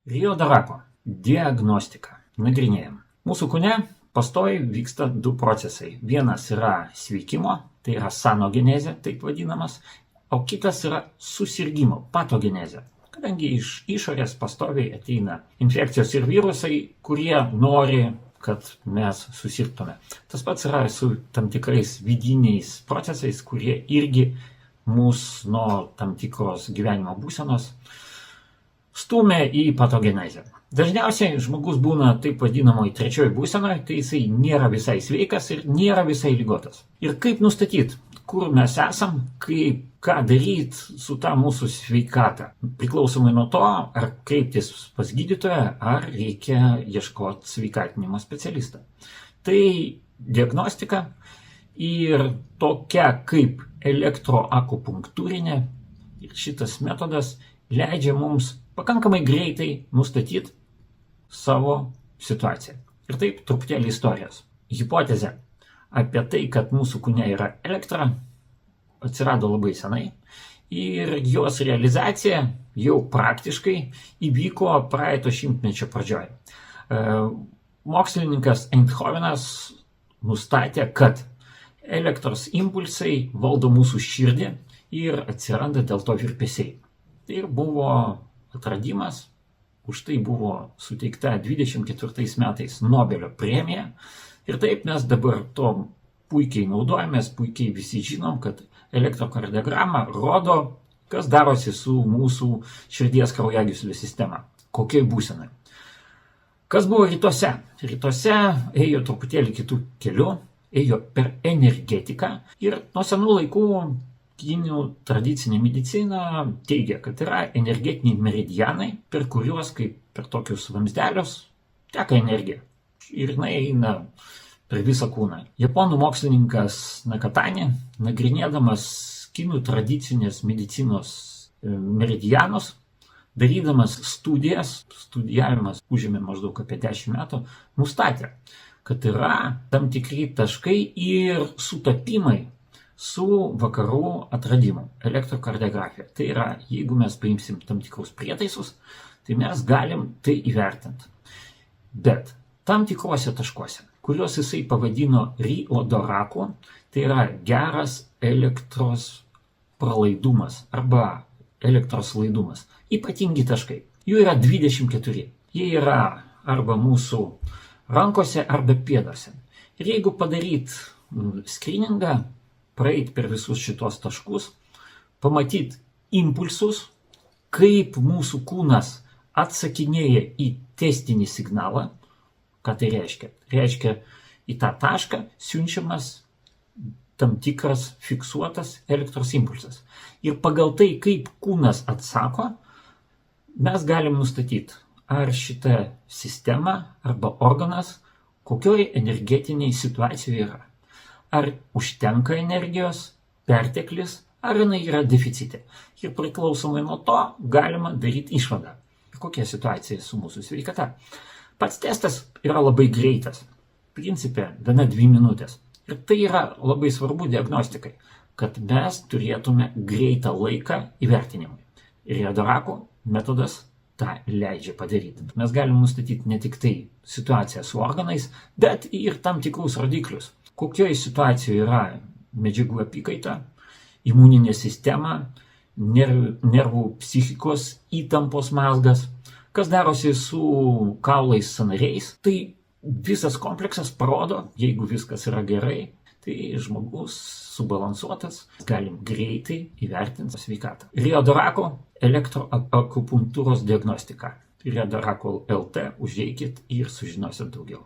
Riodarako diagnostika. Nagrinėjam. Mūsų kūne pastoviai vyksta du procesai. Vienas yra sveikimo, tai yra sanogenezė, taip vadinamas, o kitas yra susirgymo, patogenezė. Kadangi iš išorės pastoviai ateina infekcijos ir virusai, kurie nori, kad mes susirgtume. Tas pats yra su tam tikrais vidiniais procesais, kurie irgi mus nuo tam tikros gyvenimo būsenos stumia į patogenezę. Dažniausiai žmogus būna taip vadinamoji trečioji būsenoje, tai jisai nėra visai sveikas ir nėra visai ligotas. Ir kaip nustatyti, kur mes esam, ką daryti su ta mūsų sveikata. Priklausomai nuo to, ar kreiptis pas gydytoją, ar reikia ieškoti sveikatinimo specialistą. Tai diagnostika ir tokia kaip elektroakupunktūrinė ir šitas metodas leidžia mums pakankamai greitai nustatyti savo situaciją. Ir taip truputėlį istorijos. Hipotezė apie tai, kad mūsų kūne yra elektra, atsirado labai senai ir jos realizacija jau praktiškai įvyko praeito šimtmečio pradžioje. Mokslininkas Einthovenas nustatė, kad elektros impulsai valdo mūsų širdį ir atsiranda dėl to virpesiai. Tai ir buvo atradimas, už tai buvo suteikta 24 metais Nobelio premija. Ir taip mes dabar to puikiai naudojamės, puikiai visi žinom, kad elektrokardiograma rodo, kas darosi su mūsų širdies kraujagyslių sistema, kokioj būsenai. Kas buvo rytuose? Rytuose ėjo truputėlį kitų kelių, ėjo per energetiką ir nuo senų laikų kinų tradicinė medicina teigia, kad yra energetiniai meridianai, per kuriuos, kaip per tokius vamzdelius, teka energija. Ir jinai eina per visą kūną. Japonų mokslininkas Nakatani, nagrinėdamas kinų tradicinės medicinos meridianus, darydamas studijavimas užėmė maždaug apie 10 metų, nustatė, kad yra tam tikri taškai ir sutapimai su vakarų atradimu, elektrokardiografija. Tai yra, jeigu mes paimsim tam tikrus prietaisus, tai mes galim tai įvertinti. Bet tam tikrose taškuose, kuriuos jisai pavadino Riodoraku, tai yra geras elektros pralaidumas arba elektros laidumas. Ypatingi taškai. Jų yra 24. Jie yra arba mūsų rankose, arba pėdose. Ir jeigu padaryt skriningą, praeit per visus šitos taškus, pamatyt impulsus, kaip mūsų kūnas atsakinėja į testinį signalą. Ką tai reiškia? Reiškia, į tą tašką siunčiamas tam tikras fiksuotas elektros impulsas. Ir pagal tai, kaip kūnas atsako, mes galim nustatyti, ar šita sistema arba organas kokioj energetiniai situacijoje yra. Ar užtenka energijos, perteklis, ar jinai yra deficite. Ir priklausomai nuo to galima daryti išvadą. Kokia situacija su mūsų sveikata. Pats testas yra labai greitas. Principe, viena 2 minutės. Ir tai yra labai svarbu diagnostikai, kad mes turėtume greitą laiką įvertinimui. Riodarako metodas tą leidžia padaryti. Mes galim nustatyti ne tik tai situaciją su organais, bet ir tam tikrus rodiklius. Kokioje situacijoje yra medžiagų apykaita, imuninė sistema, nervų psichikos įtampos mazgas, kas darosi su kaulais sąnariais. Tai visas kompleksas parodo, jeigu viskas yra gerai, tai žmogus subalansuotas, galim greitai įvertinti sveikatą. Riodarako elektroakupunktūros diagnostika. Riodarako LT užeikit ir sužinosit daugiau.